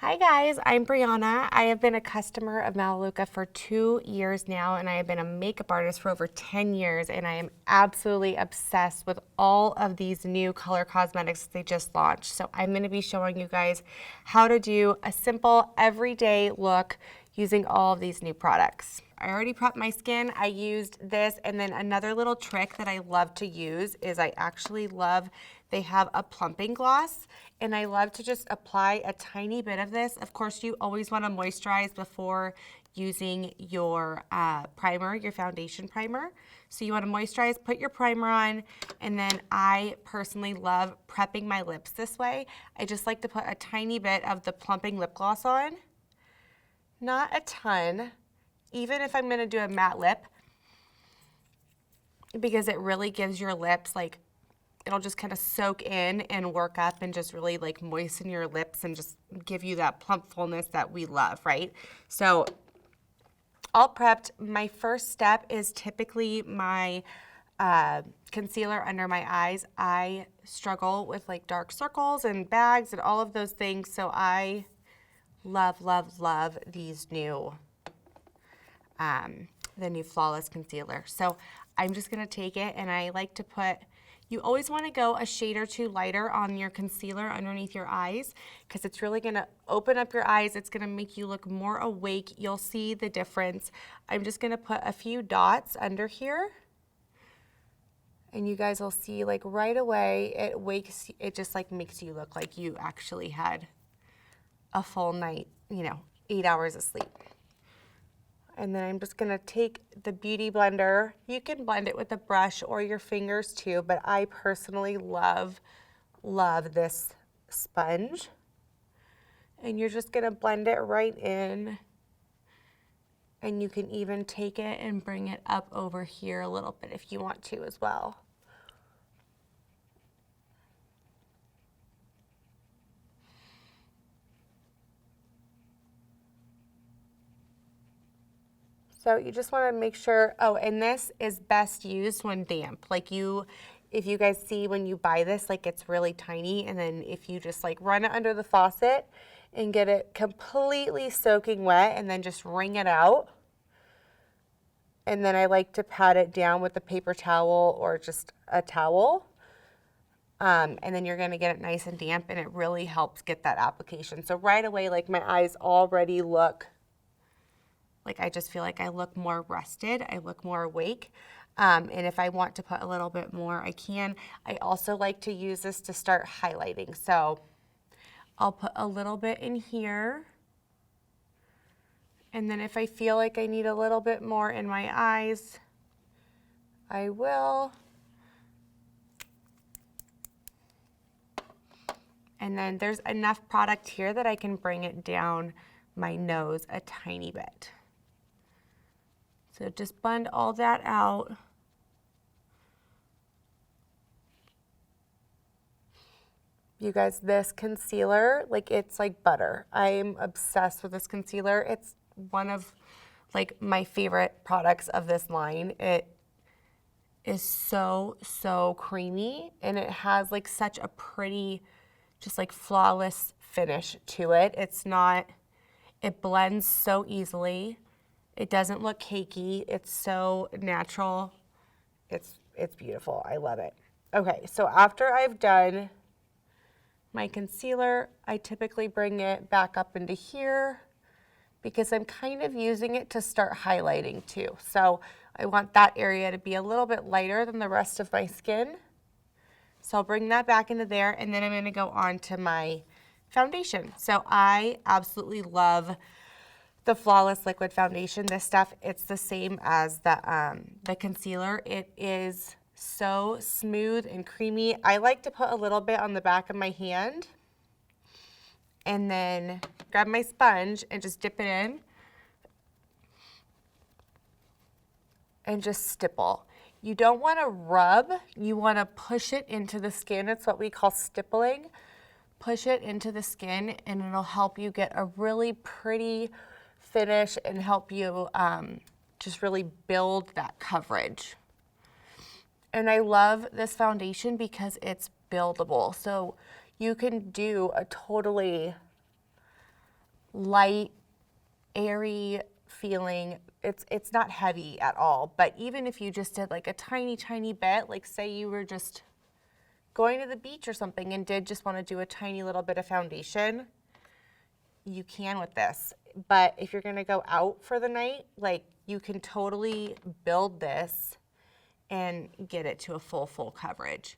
Hi guys, I'm Brianna. I have been a customer of Melaleuca for 2 years now, and I have been a makeup artist for over 10 years, and I am absolutely obsessed with all of these new color cosmetics they just launched. So I'm going to be showing you guys how to do a simple everyday look using all of these new products. I already prepped my skin. I used this, and then another little trick that I love to use is they have a plumping gloss, and I love to just apply a tiny bit of this. Of course, you always want to moisturize before using your primer, your foundation primer. So you want to moisturize, put your primer on, and then I personally love prepping my lips this way. I just like to put a tiny bit of the plumping lip gloss on. Not a ton, even if I'm going to do a matte lip, because it really gives your lips, like, it'll just kind of soak in and work up and just really like moisten your lips and just give you that plump fullness that we love, right? So all prepped. My first step is typically my concealer under my eyes. I struggle with like dark circles and bags and all of those things, so I love, love, love these new the new Flawless Concealer. So I'm just gonna take it, and I like to put, you always wanna go a shade or two lighter on your concealer underneath your eyes, because it's really gonna open up your eyes. It's gonna make you look more awake. You'll see the difference. I'm just gonna put a few dots under here, and you guys will see like right away, it just like makes you look like you actually had a full night, 8 hours of sleep. And then I'm just gonna take the Beauty Blender. You can blend it with a brush or your fingers too, but I personally love, love this sponge. And you're just gonna blend it right in. And you can even take it and bring it up over here a little bit if you want to as well. So you just want to make sure, oh, and this is best used when damp. If you guys see when you buy this, like it's really tiny, and then if you just like run it under the faucet and get it completely soaking wet and then just wring it out. And then I like to pat it down with a paper towel or just a towel. And then you're gonna get it nice and damp, and it really helps get that application. So right away, like my eyes already look like, I just feel like I look more rested, I look more awake. And if I want to put a little bit more, I can. I also like to use this to start highlighting. So I'll put a little bit in here. And then if I feel like I need a little bit more in my eyes, I will. And then there's enough product here that I can bring it down my nose a tiny bit. So just blend all that out. You guys, this concealer, like it's like butter. I'm obsessed with this concealer. It's one of like my favorite products of this line. It is so, so creamy, and it has like such a pretty, just like flawless finish to it. It blends so easily. It doesn't look cakey. It's so natural. It's beautiful. I love it. Okay, so after I've done my concealer, I typically bring it back up into here because I'm kind of using it to start highlighting too. So I want that area to be a little bit lighter than the rest of my skin. So I'll bring that back into there, and then I'm gonna go on to my foundation. So I absolutely love the Flawless Liquid Foundation. This stuff, it's the same as the concealer. It is so smooth and creamy. I like to put a little bit on the back of my hand and then grab my sponge and just dip it in and just stipple. You don't want to rub, you want to push it into the skin. It's what we call stippling. Push it into the skin, and it'll help you get a really pretty finish and help you just really build that coverage. And I love this foundation because it's buildable. So you can do a totally light, airy feeling. It's not heavy at all, but even if you just did like a tiny, tiny bit, like say you were just going to the beach or something and did just want to do a tiny little bit of foundation, you can with this. But if you're gonna go out for the night, like you can totally build this and get it to a full coverage.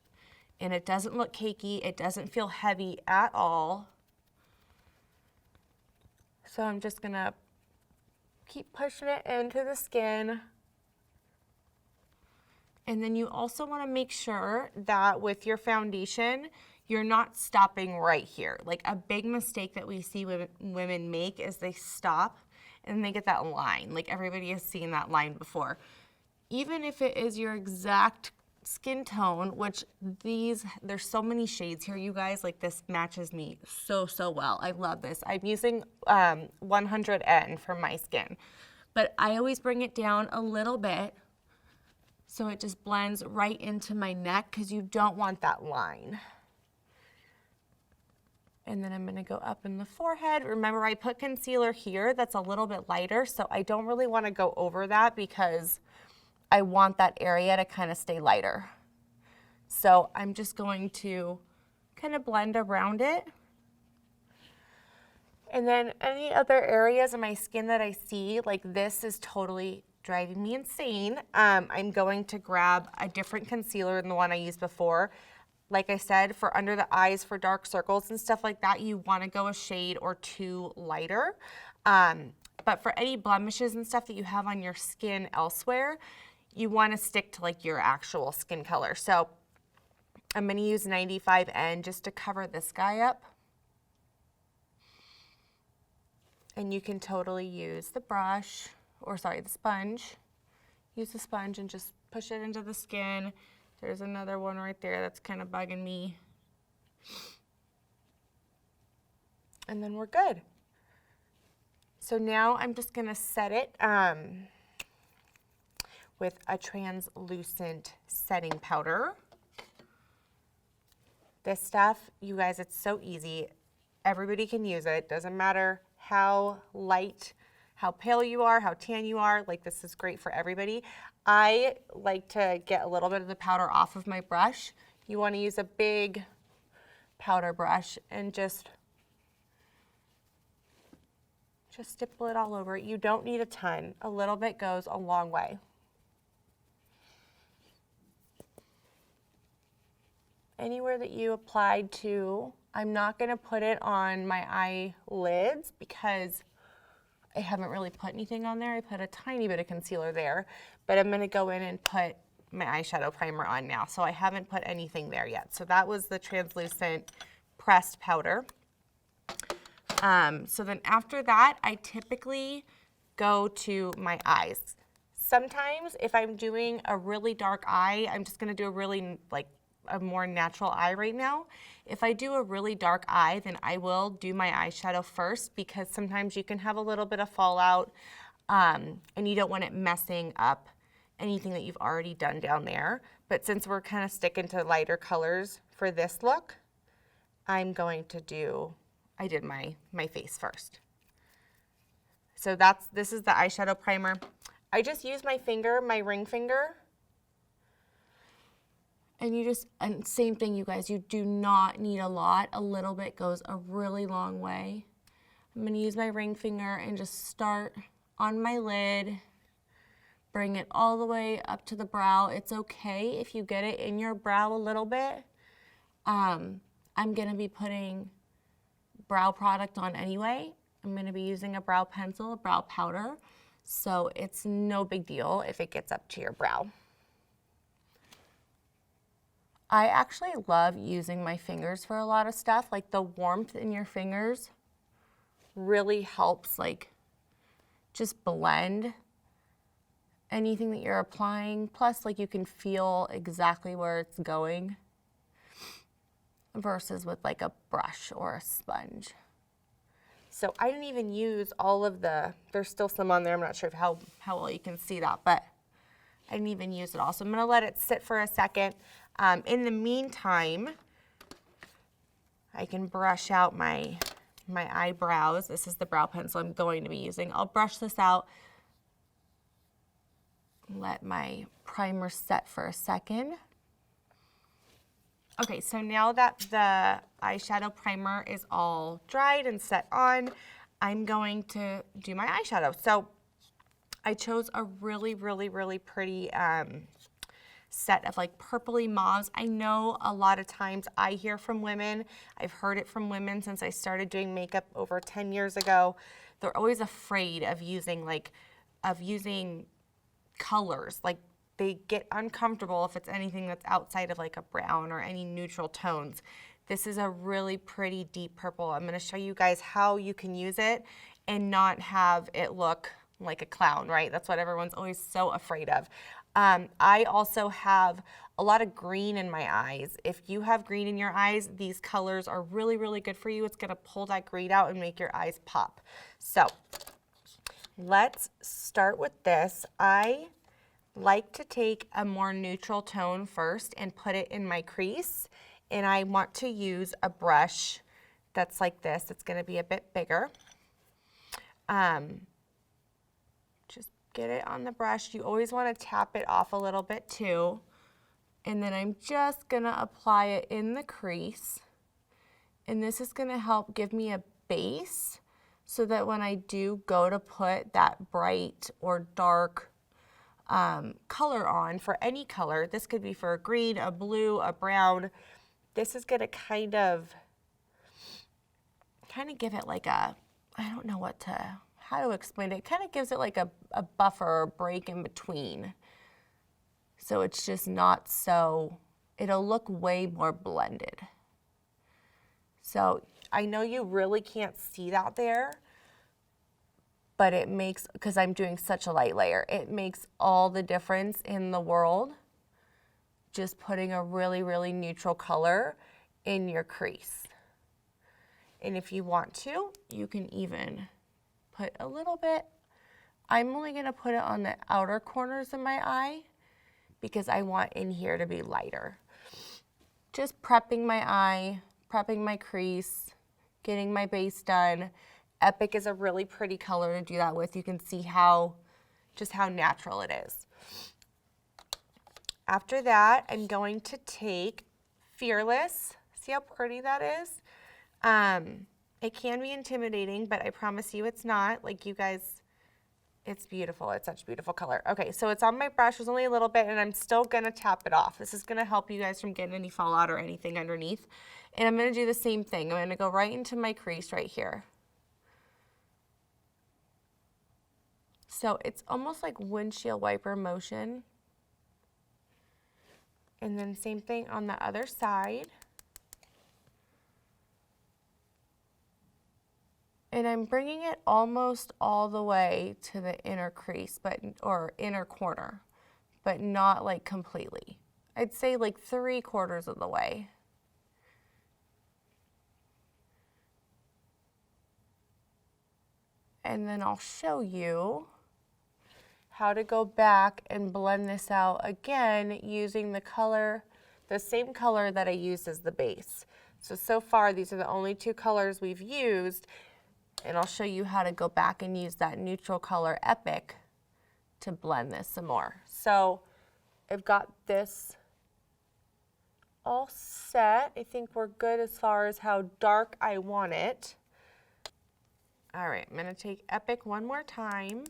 And it doesn't look cakey, it doesn't feel heavy at all. So I'm just gonna keep pushing it into the skin. And then you also wanna make sure that with your foundation, you're not stopping right here. Like a big mistake that we see women make is they stop and they get that line. Like everybody has seen that line before. Even if it is your exact skin tone, which there's so many shades here, you guys, like this matches me so well. I love this. I'm using 100N for my skin, but I always bring it down a little bit so it just blends right into my neck because you don't want that line. And then I'm gonna go up in the forehead. Remember, I put concealer here that's a little bit lighter, so I don't really wanna go over that because I want that area to kind of stay lighter. So I'm just going to kind of blend around it. And then any other areas of my skin that I see, like this is totally driving me insane, I'm going to grab a different concealer than the one I used before. Like I said, for under the eyes, for dark circles and stuff like that, you want to go a shade or two lighter. But for any blemishes and stuff that you have on your skin elsewhere, you want to stick to like your actual skin color. So I'm going to use 95N just to cover this guy up. And you can totally use the brush, or sorry, the sponge. Use the sponge and just push it into the skin. There's another one right there that's kind of bugging me. And then we're good. So now I'm just gonna set it with a translucent setting powder. This stuff, you guys, it's so easy. Everybody can use it. Doesn't matter how light, how pale you are, how tan you are, like this is great for everybody. I like to get a little bit of the powder off of my brush. You want to use a big powder brush and just stipple it all over. You don't need a ton. A little bit goes a long way. Anywhere that you applied to, I'm not going to put it on my eyelids because I haven't really put anything on there. I put a tiny bit of concealer there, but I'm gonna go in and put my eyeshadow primer on now. So I haven't put anything there yet. So that was the translucent pressed powder. So then after that, I typically go to my eyes. Sometimes if I'm doing a really dark eye, I'm just gonna do a really a more natural eye right now. If I do a really dark eye, then I will do my eyeshadow first because sometimes you can have a little bit of fallout and you don't want it messing up anything that you've already done down there. But since we're kind of sticking to lighter colors for this look, I'm going to do, I did my face first. So this is the eyeshadow primer. I just use my finger, my ring finger. And same thing, you guys, you do not need a lot. A little bit goes a really long way. I'm gonna use my ring finger and just start on my lid, bring it all the way up to the brow. It's okay if you get it in your brow a little bit. I'm gonna be putting brow product on anyway. I'm gonna be using a brow pencil, a brow powder, so it's no big deal if it gets up to your brow. I actually love using my fingers for a lot of stuff. Like the warmth in your fingers really helps just blend anything that you're applying. Plus you can feel exactly where it's going versus with a brush or a sponge. So I didn't even use all of there's still some on there. I'm not sure how well you can see that, but I didn't even use it all. So I'm gonna let it sit for a second. In the meantime, I can brush out my my eyebrows. This is the brow pencil I'm going to be using. I'll brush this out. Let my primer set for a second. Okay, so now that the eyeshadow primer is all dried and set on, I'm going to do my eyeshadow. So I chose a really, really, really pretty set of like purpley mauves. I know a lot of times I hear from women, I've heard it from women since I started doing makeup over 10 years ago. They're always afraid of using colors. Like they get uncomfortable if it's anything that's outside of like a brown or any neutral tones. This is a really pretty deep purple. I'm gonna show you guys how you can use it and not have it look like a clown, right? That's what everyone's always so afraid of. I also have a lot of green in my eyes. If you have green in your eyes, these colors are really, really good for you. It's gonna pull that green out and make your eyes pop. So let's start with this. I like to take a more neutral tone first and put it in my crease. And I want to use a brush that's like this. It's gonna be a bit bigger. Just get it on the brush. You always want to tap it off a little bit too. And then I'm just gonna apply it in the crease. And this is gonna help give me a base so that when I do go to put that bright or dark color on for any color, this could be for a green, a blue, a brown, this is gonna kind of give it like a, I don't know how to explain it. It kind of gives it like a buffer or break in between. So it's just not so, it'll look way more blended. So I know you really can't see that there, but it makes, because I'm doing such a light layer, it makes all the difference in the world just putting a really, really neutral color in your crease. And if you want to, you can even put a little bit. I'm only gonna put it on the outer corners of my eye because I want in here to be lighter. Just prepping my eye, prepping my crease, getting my base done. Epic is a really pretty color to do that with. You can see just how natural it is. After that, I'm going to take Fearless. See how pretty that is? It can be intimidating, but I promise you it's not. Like you guys, it's beautiful. It's such a beautiful color. Okay, so it's on my brush. There's only a little bit, and I'm still gonna tap it off. This is gonna help you guys from getting any fallout or anything underneath. And I'm gonna do the same thing. I'm gonna go right into my crease right here. So it's almost like windshield wiper motion. And then same thing on the other side. And I'm bringing it almost all the way to the inner crease, or inner corner, but not like completely. I'd say like 3/4 of the way. And then I'll show you how to go back and blend this out again using the same color that I used as the base. So far, these are the only two colors we've used. And I'll show you how to go back and use that neutral color Epic to blend this some more. So I've got this all set. I think we're good as far as how dark I want it. All right, I'm gonna take Epic one more time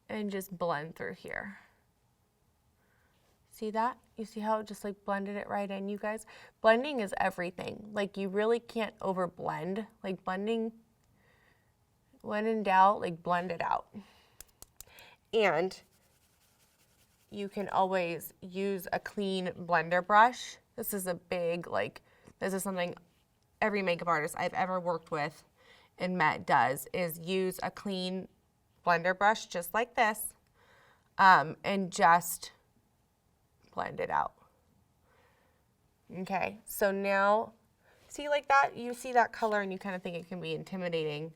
and just blend through here. See that? You see how it just like blended it right in, you guys? Blending is everything. Like you really can't over blend. Like blending, when in doubt, like blend it out. And you can always use a clean blender brush. This is a big, this is something every makeup artist I've ever worked with and met does, is use a clean blender brush just like this, and just blend it out. Okay, so now, see like that? You see that color and you kind of think it can be intimidating,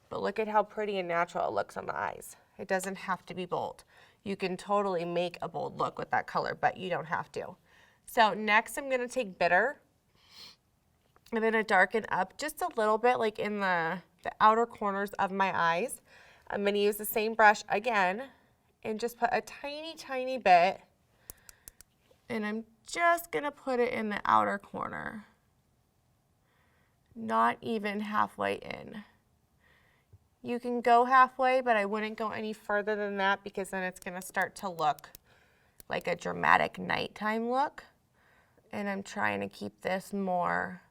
but look at how pretty and natural it looks on the eyes. It doesn't have to be bold. You can totally make a bold look with that color, but you don't have to. So next I'm gonna take Bitter. I'm gonna darken up just a little bit, like in the outer corners of my eyes. I'm gonna use the same brush again and just put a tiny, tiny bit, and I'm just gonna put it in the outer corner, not even halfway in. You can go halfway, but I wouldn't go any further than that because then it's gonna start to look like a dramatic nighttime look. And I'm trying to keep this more,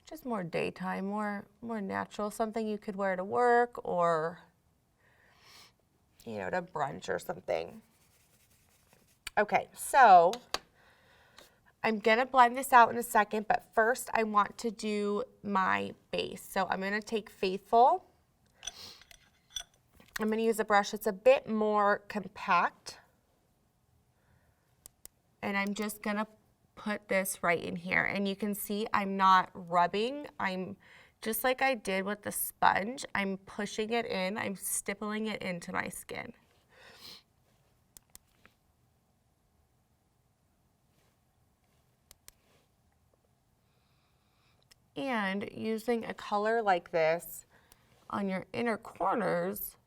just more daytime, more natural, something you could wear to work or, you know, to brunch or something. Okay, so I'm gonna blend this out in a second, but first I want to do my base. So I'm gonna take Faithful. I'm gonna use a brush that's a bit more compact. And I'm just gonna put this right in here. And you can see I'm not rubbing. I'm just like I did with the sponge, I'm pushing it in, I'm stippling it into my skin. And using a color like this on your inner corners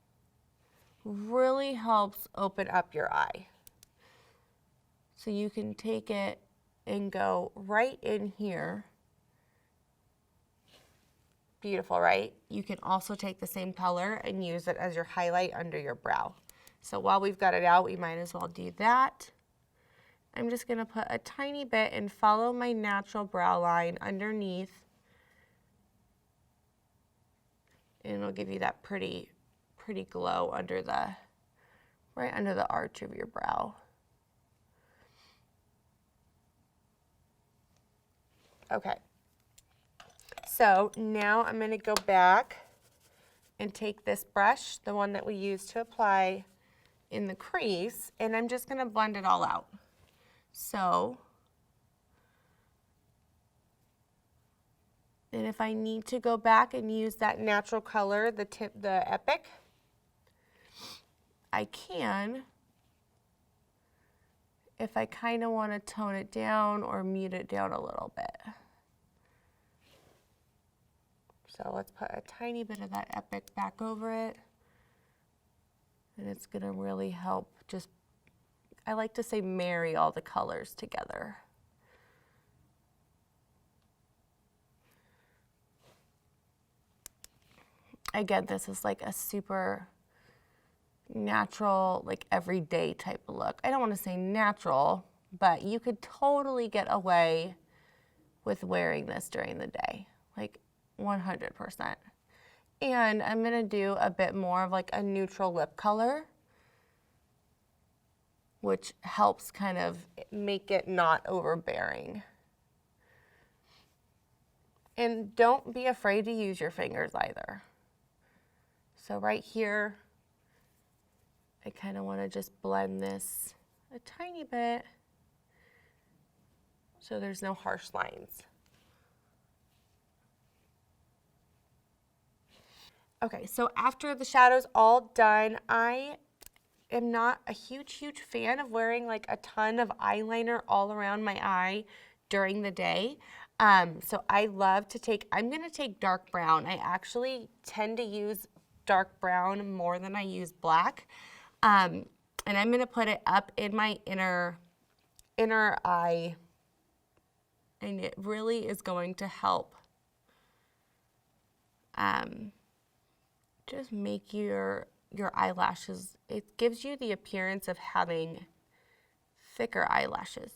really helps open up your eye. So you can take it and go right in here. Beautiful, right? You can also take the same color and use it as your highlight under your brow. So while we've got it out, we might as well do that. I'm just gonna put a tiny bit and follow my natural brow line underneath. And it'll give you that pretty glow under right under the arch of your brow. Okay. So now I'm gonna go back and take this brush, the one that we used to apply in the crease, and I'm just gonna blend it all out. So, and if I need to go back and use that natural color, the Epic, I can, if I kind of want to tone it down or mute it down a little bit. So let's put a tiny bit of that Epic back over it. And it's going to really help just, I like to say, marry all the colors together. Again, this is like a super natural, like everyday type of look. I don't want to say natural, but you could totally get away with wearing this during the day, like 100%. And I'm gonna do a bit more of like a neutral lip color, which helps kind of make it not overbearing. And don't be afraid to use your fingers either. So right here, I kind of want to just blend this a tiny bit so there's no harsh lines. Okay, so after the shadow's all done, I am not a huge fan of wearing like a ton of eyeliner all around my eye during the day. So I love to take, I'm gonna take dark brown. I actually tend to use dark brown more than I use black. And I'm gonna put it up in my inner eye, and it really is going to help just make your eyelashes, it gives you the appearance of having thicker eyelashes.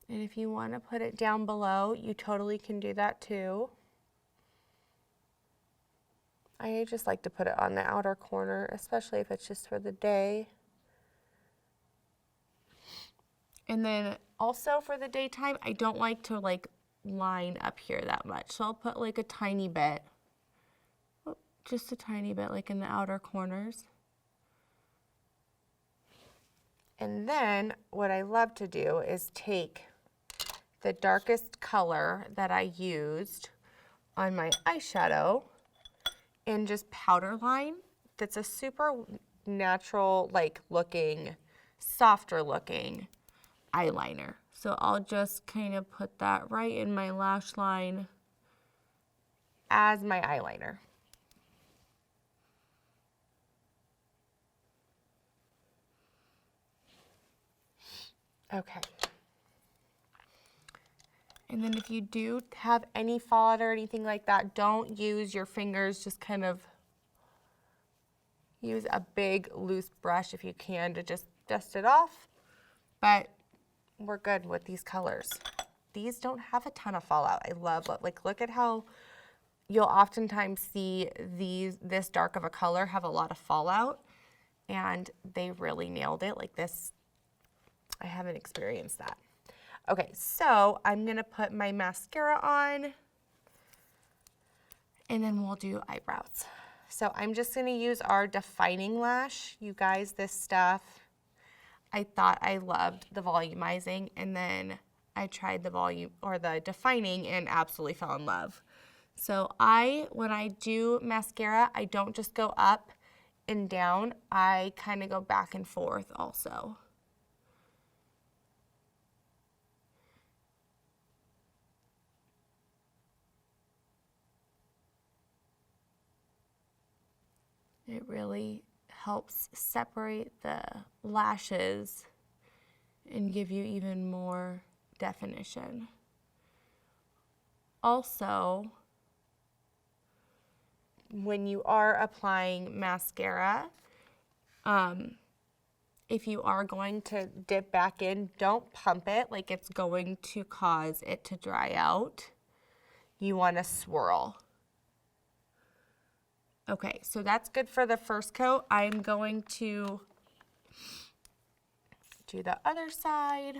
And if you want to put it down below, you totally can do that too. I just like to put it on the outer corner, especially if it's just for the day. And then also for the daytime, I don't like to like line up here that much. So I'll put like a tiny bit, just a tiny bit like in the outer corners. And then what I love to do is take the darkest color that I used on my eyeshadow and just powder line that's a super natural, like looking, softer looking eyeliner. So I'll just kind of put that right in my lash line as my eyeliner. Okay. And then if you do have any fallout or anything like that, don't use your fingers, just kind of use a big loose brush if you can to just dust it off. But we're good with these colors. These don't have a ton of fallout. I love, like, look at how you'll oftentimes see this dark of a color have a lot of fallout, and they really nailed it. Like this, I haven't experienced that. Okay, so I'm gonna put my mascara on, and then we'll do eyebrows. So I'm just gonna use our defining lash. You guys, this stuff, I thought I loved the volumizing, and then I tried the volume or the defining and absolutely fell in love. So when I do mascara, I don't just go up and down, I kind of go back and forth also. It really helps separate the lashes and give you even more definition. Also, when you are applying mascara, if you are going to dip back in, don't pump it like it's going to cause it to dry out. You want to swirl. Okay, so that's good for the first coat. I'm going to do the other side.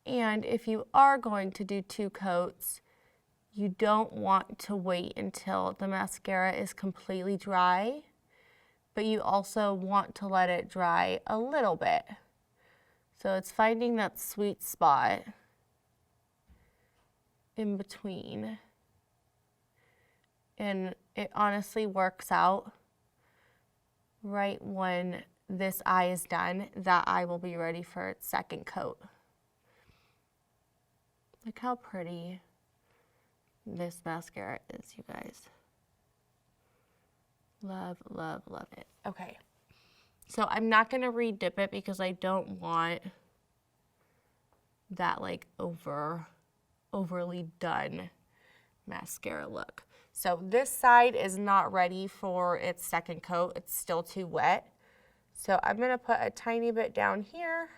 And if you are going to do 2 coats, you don't want to wait until the mascara is completely dry, but you also want to let it dry a little bit. So it's finding that sweet spot in between. And it honestly works out right when this eye is done, that eye will be ready for its second coat. Look how pretty this mascara is, you guys. Love, love, love it. Okay. So I'm not going to re-dip it because I don't want that like overly done mascara look. So this side is not ready for its second coat. It's still too wet. So I'm going to put a tiny bit down here.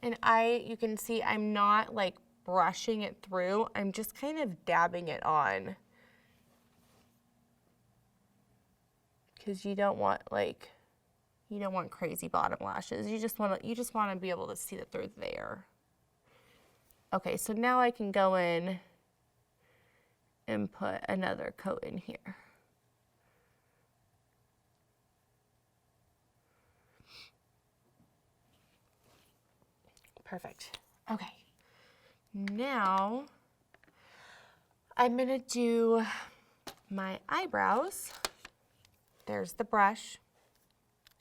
And you can see I'm not like brushing it through. I'm just kind of dabbing it on. Because you don't want crazy bottom lashes. You just want to be able to see that they're there. Okay, so now I can go in and put another coat in here. Perfect. Okay. Now I'm gonna do my eyebrows. There's the brush,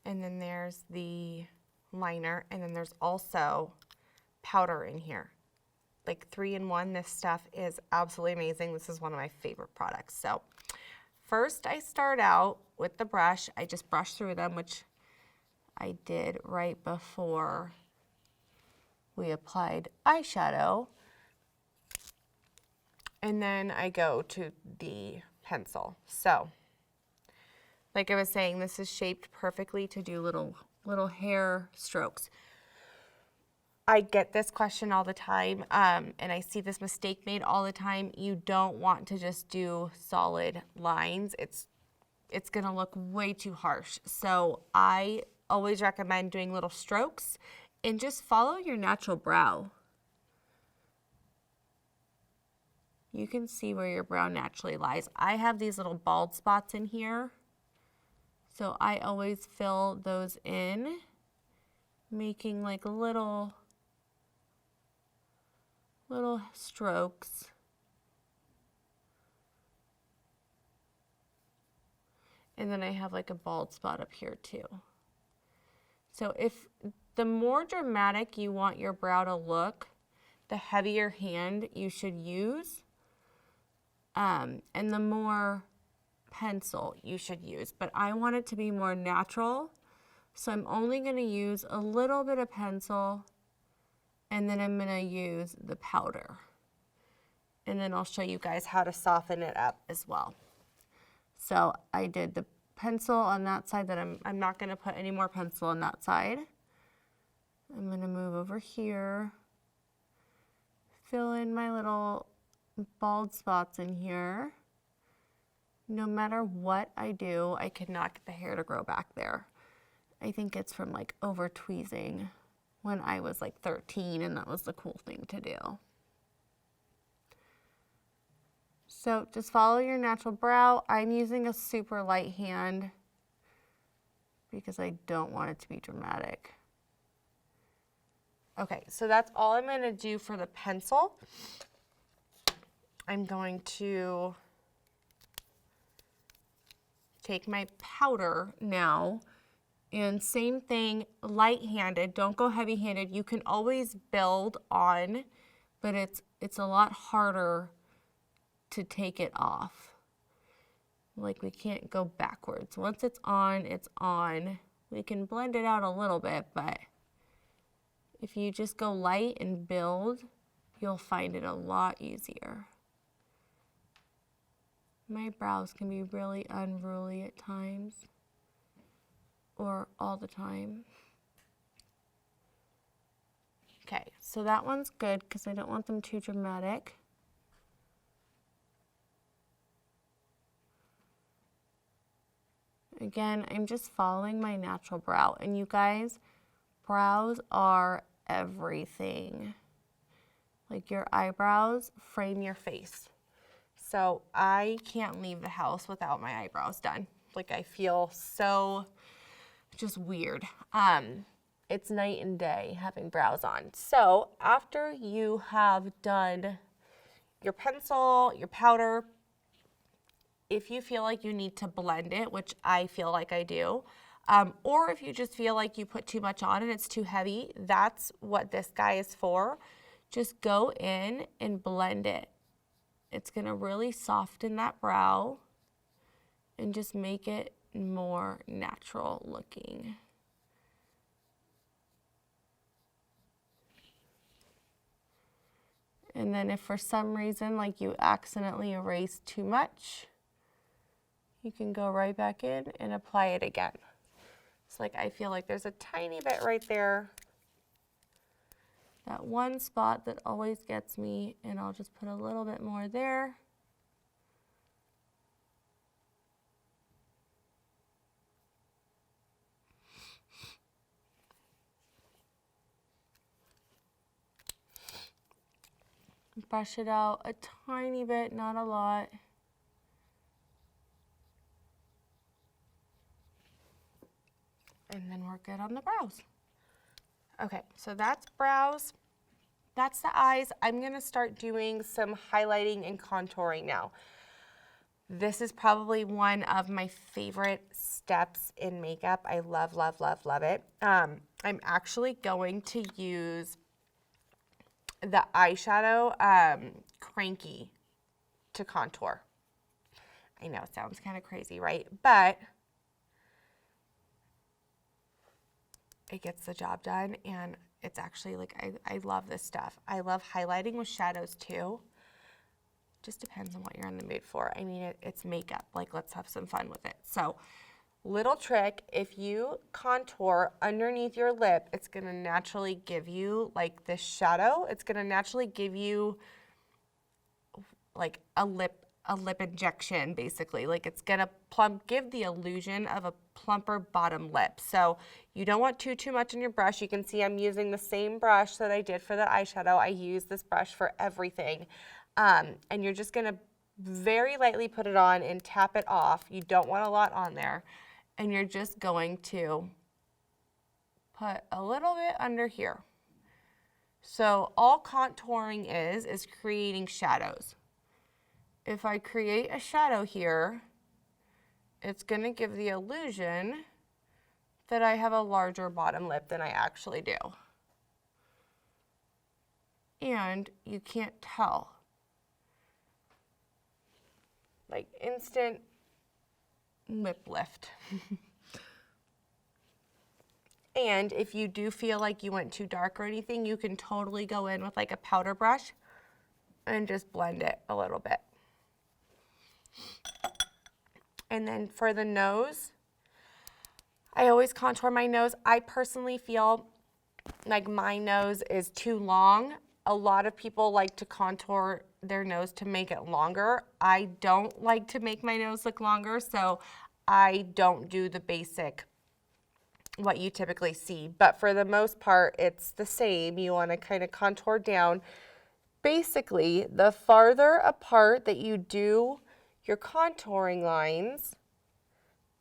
and then there's the liner, and then there's also powder in here. Like 3-in-1, this stuff is absolutely amazing. This is one of my favorite products. So first I start out with the brush. I just brush through them, which I did right before we applied eyeshadow. And then I go to the pencil. So, like I was saying, this is shaped perfectly to do little hair strokes. I get this question all the time, and I see this mistake made all the time. You don't want to just do solid lines. It's gonna look way too harsh. So I always recommend doing little strokes and just follow your natural brow. You can see where your brow naturally lies. I have these little bald spots in here, so I always fill those in, making like little little strokes. And then I have like a bald spot up here too. So if the more dramatic you want your brow to look, the heavier hand you should use, and the more pencil you should use. But I want it to be more natural, so I'm only going to use a little bit of pencil, and then I'm going to use the powder. And then I'll show you guys how to soften it up as well. So I did the pencil on that side, that I'm not going to put any more pencil on that side. I'm going to move over here, fill in my little bald spots in here. No matter what I do, I cannot get the hair to grow back there. I think it's from like over tweezing when I was like 13, and that was the cool thing to do. So just follow your natural brow. I'm using a super light hand because I don't want it to be dramatic. Okay, so that's all I'm going to do for the pencil. I'm going to take my powder now, and same thing, light-handed. Don't go heavy-handed. You can always build on, but it's a lot harder to take it off. Like, we can't go backwards. Once it's on, it's on. We can blend it out a little bit, but if you just go light and build, you'll find it a lot easier. My brows can be really unruly at times, or all the time. Okay, so that one's good because I don't want them too dramatic. Again, I'm just following my natural brow. And you guys, brows are everything. Like, your eyebrows frame your face. So I can't leave the house without my eyebrows done. Like, I feel so just weird. It's night and day having brows on. So after you have done your pencil, your powder, if you feel like you need to blend it, which I feel like I do, or if you just feel like you put too much on and it's too heavy, that's what this guy is for. Just go in and blend it. It's going to really soften that brow and just make it more natural looking. And then if for some reason, like, you accidentally erase too much, you can go right back in and apply it again. It's like, I feel like there's a tiny bit right there, that one spot that always gets me, and I'll just put a little bit more there. Brush it out a tiny bit, not a lot. And then we're good on the brows. Okay, so that's brows. That's the eyes. I'm gonna start doing some highlighting and contouring now. This is probably one of my favorite steps in makeup. I love, love, love, love it. I'm actually going to use the eyeshadow Cranky to contour. I know it sounds kind of crazy, right? But it gets the job done, and it's actually like, I love this stuff. I love highlighting with shadows too. Just depends on what you're in the mood for. I mean, it's makeup. Like, let's have some fun with it. So, little trick, if you contour underneath your lip, it's gonna naturally give you like this shadow. It's gonna naturally give you like a lip injection, basically. Like, it's gonna give the illusion of a plumper bottom lip. So you don't want too much in your brush. You can see I'm using the same brush that I did for the eyeshadow. I use this brush for everything. And you're just gonna very lightly put it on and tap it off. You don't want a lot on there. And you're just going to put a little bit under here. So all contouring is creating shadows. If I create a shadow here, it's gonna give the illusion that I have a larger bottom lip than I actually do. And you can't tell. Like instant lip lift. And if you do feel like you went too dark or anything, you can totally go in with like a powder brush and just blend it a little bit. And then for the nose, I always contour my nose. I personally feel like my nose is too long. A lot of people like to contour their nose to make it longer. I don't like to make my nose look longer, so I don't do the basic what you typically see, but for the most part, it's the same. You want to kind of contour down. Basically, the farther apart that you do your contouring lines,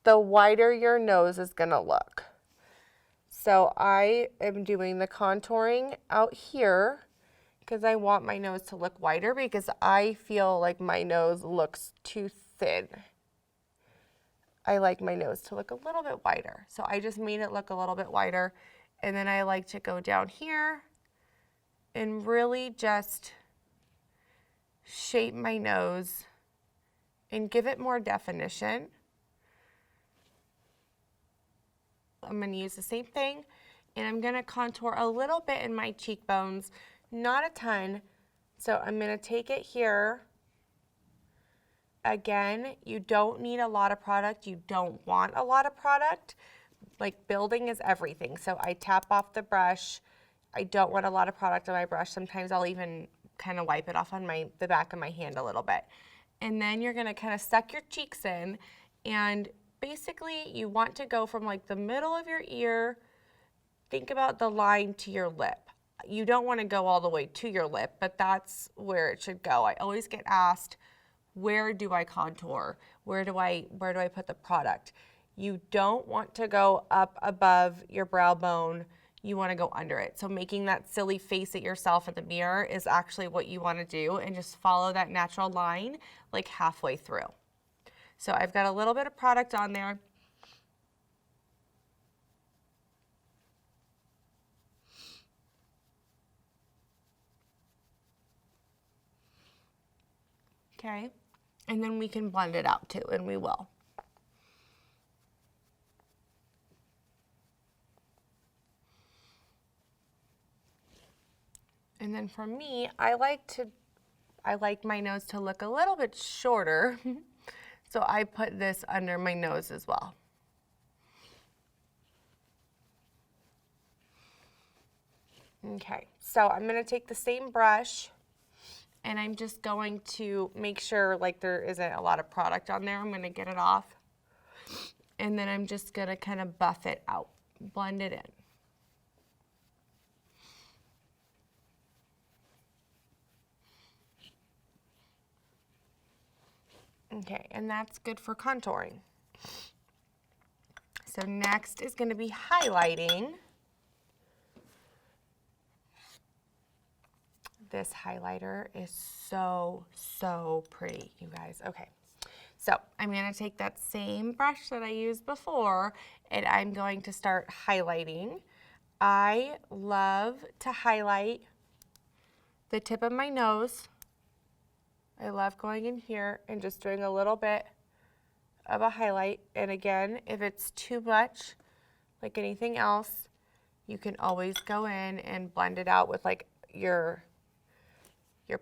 the wider your nose is going to look. So I am doing the contouring out here because I want my nose to look wider because I feel like my nose looks too thin. I like my nose to look a little bit wider. So I just made it look a little bit wider. And then I like to go down here and really just shape my nose and give it more definition. I'm gonna use the same thing and I'm gonna contour a little bit in my cheekbones, not a ton. So I'm gonna take it here. Again, you don't need a lot of product. You don't want a lot of product. Like building is everything. So I tap off the brush. I don't want a lot of product on my brush. Sometimes I'll even kind of wipe it off on the back of my hand a little bit. And then you're gonna kind of suck your cheeks in, and basically you want to go from like the middle of your ear, think about the line to your lip. You don't want to go all the way to your lip, but that's where it should go. I always get asked, where do I contour? Where do I put the product? You don't want to go up above your brow bone. You want to go under it. So making that silly face at yourself in the mirror is actually what you want to do, and just follow that natural line like halfway through. So I've got a little bit of product on there. Okay. And then we can blend it out too, and we will. And then for me, I like my nose to look a little bit shorter. So I put this under my nose as well. Okay, so I'm gonna take the same brush and I'm just going to make sure like there isn't a lot of product on there. I'm gonna get it off. And then I'm just gonna kind of buff it out, blend it in. Okay, and that's good for contouring. So next is gonna be highlighting. This highlighter is so, so pretty, you guys. Okay, so I'm gonna take that same brush that I used before and I'm going to start highlighting. I love to highlight the tip of my nose. I love going in here and just doing a little bit of a highlight. And again, if it's too much, like anything else, you can always go in and blend it out with like your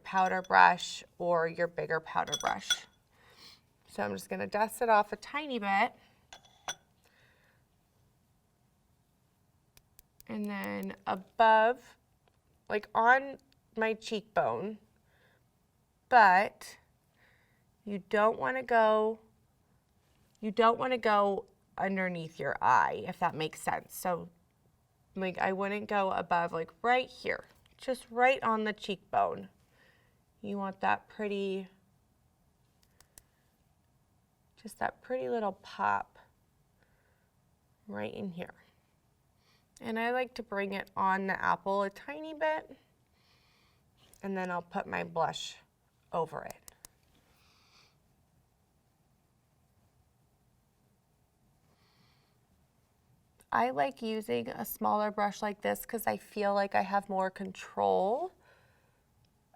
powder brush or your bigger powder brush. So I'm just gonna dust it off a tiny bit. And then above, like on my cheekbone, but you don't wanna go underneath your eye, if that makes sense. So like I wouldn't go above, like right here, just right on the cheekbone. You want that pretty, just that pretty little pop right in here. And I like to bring it on the apple a tiny bit. And then I'll put my blush over it. I like using a smaller brush like this because I feel like I have more control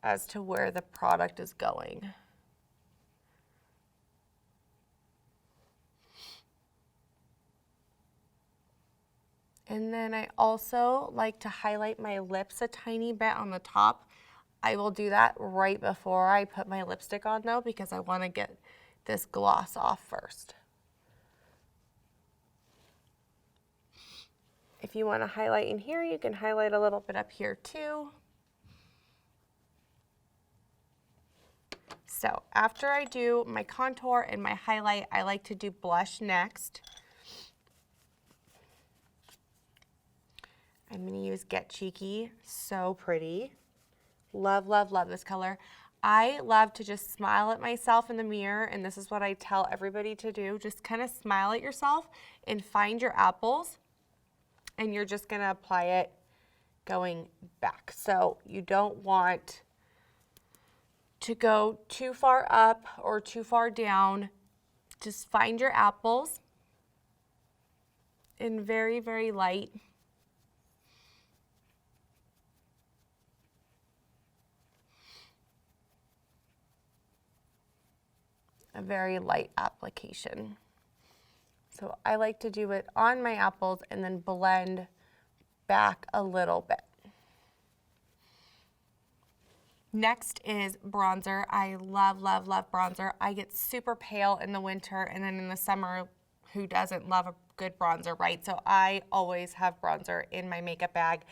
as to where the product is going. And then I also like to highlight my lips a tiny bit on the top. I will do that right before I put my lipstick on though, because I want to get this gloss off first. If you want to highlight in here, you can highlight a little bit up here too. So after I do my contour and my highlight, I like to do blush next. I'm going to use Get Cheeky, so pretty. Love, love, love this color. I love to just smile at myself in the mirror, and this is what I tell everybody to do. Just kind of smile at yourself and find your apples, and you're just going to apply it going back. So you don't want to go too far up or too far down. Just find your apples and very, very light. A very light application. So I like to do it on my apples and then blend back a little bit. Next is bronzer. I love, love, love bronzer. I get super pale in the winter, and then in the summer, who doesn't love a good bronzer, right? So I always have bronzer in my makeup bag.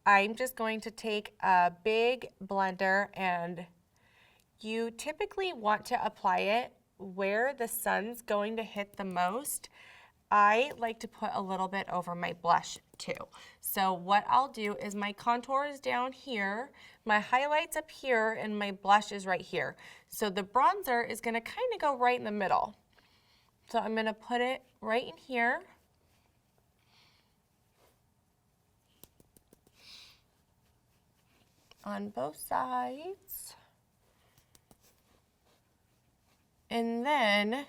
I'm just going to take a big blender, and you typically want to apply it where the sun's going to hit the most. I like to put a little bit over my blush too. So what I'll do is my contour is down here, my highlight's up here, and my blush is right here. So the bronzer is gonna kind of go right in the middle. So I'm gonna put it right in here. On both sides. And then,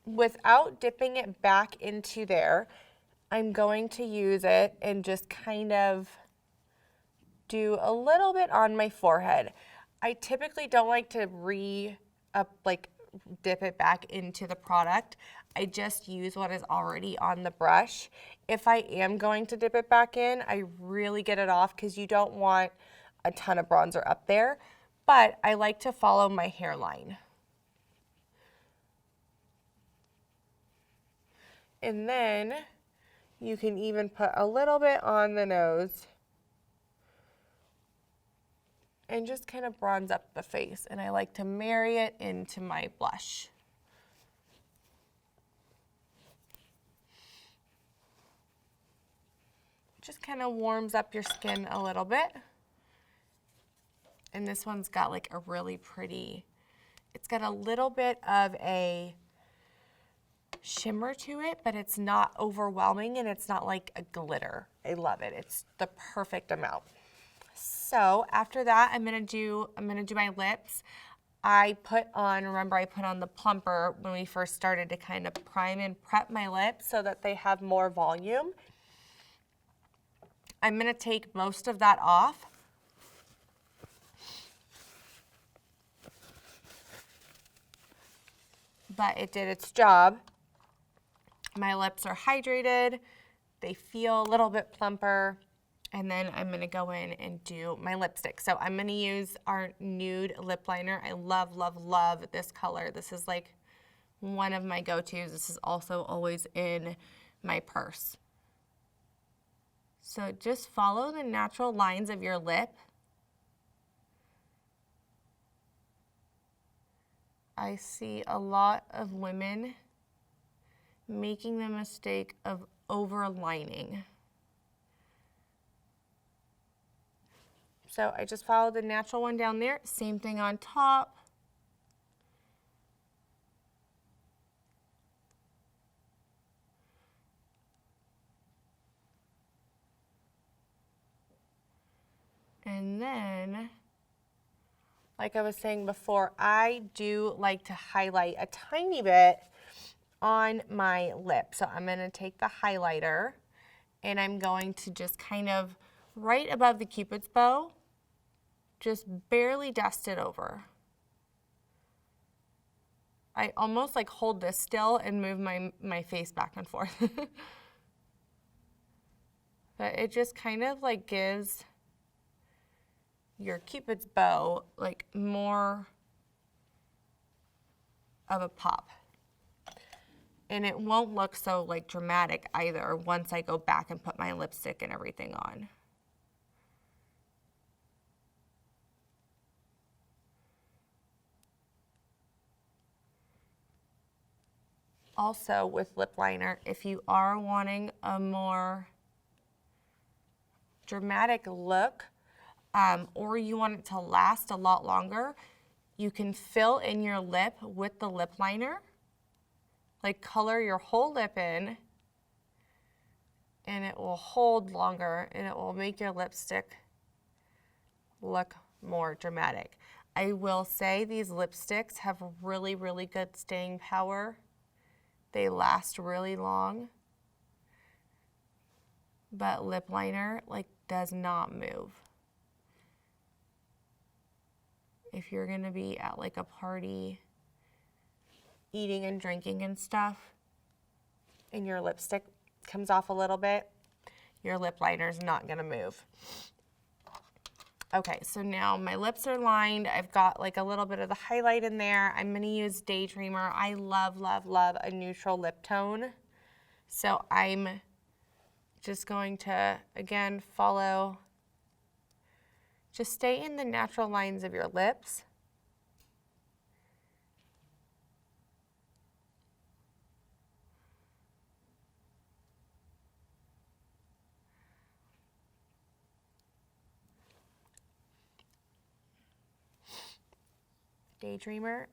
without dipping it back into there, I'm going to use it and just kind of do a little bit on my forehead. I typically don't like to dip it back into the product. I just use what is already on the brush. If I am going to dip it back in, I really get it off because you don't want a ton of bronzer up there. But I like to follow my hairline. And then you can even put a little bit on the nose and just kind of bronze up the face. And I like to marry it into my blush. Just kind of warms up your skin a little bit. And this one's got like a really pretty, it's got a little bit of a shimmer to it, but it's not overwhelming and it's not like a glitter. I love it. It's the perfect amount. So after that, I'm gonna do my lips. Remember I put on the plumper when we first started to kind of prime and prep my lips so that they have more volume. I'm gonna take most of that off. But it did its job. My lips are hydrated. They feel a little bit plumper. And then I'm gonna go in and do my lipstick. So I'm gonna use our Nude lip liner. I love, love, love this color. This is like one of my go-tos. This is also always in my purse. So just follow the natural lines of your lip. I see a lot of women making the mistake of overlining. So I just followed the natural one down there. Same thing on top. And then, like I was saying before, I do like to highlight a tiny bit on my lip. So I'm gonna take the highlighter and I'm going to just kind of right above the Cupid's bow, just barely dust it over. I almost like hold this still and move my face back and forth. But it just kind of like gives your Cupid's bow like more of a pop. And it won't look so like dramatic either once I go back and put my lipstick and everything on. Also with lip liner, if you are wanting a more dramatic look, or you want it to last a lot longer, you can fill in your lip with the lip liner, like color your whole lip in, and it will hold longer and it will make your lipstick look more dramatic. I will say these lipsticks have really, really good staying power. They last really long, but lip liner like does not move. If you're gonna be at like a party, eating and drinking and stuff, and your lipstick comes off a little bit, your lip liner's not gonna move. Okay, so now my lips are lined. I've got like a little bit of the highlight in there. I'm gonna use Daydreamer. I love, love, love a neutral lip tone. So I'm just going to, again, follow, just stay in the natural lines of your lips. Daydreamer.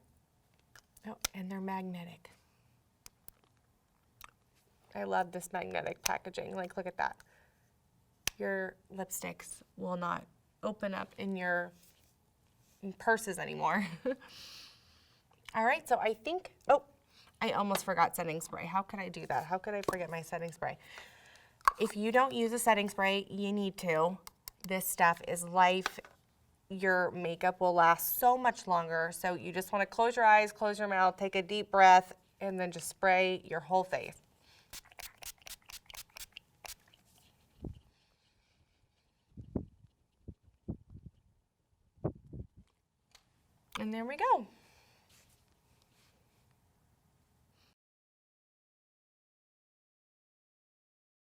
Oh, and they're magnetic. I love this magnetic packaging. Like, look at that. Your lipsticks will not open up in your purses anymore. All right, so I think, oh, I almost forgot setting spray. How could I do that? How could I forget my setting spray? If you don't use a setting spray, you need to. This stuff is life. Your makeup will last so much longer. So you just want to close your eyes, close your mouth, take a deep breath, and then just spray your whole face. And there we go.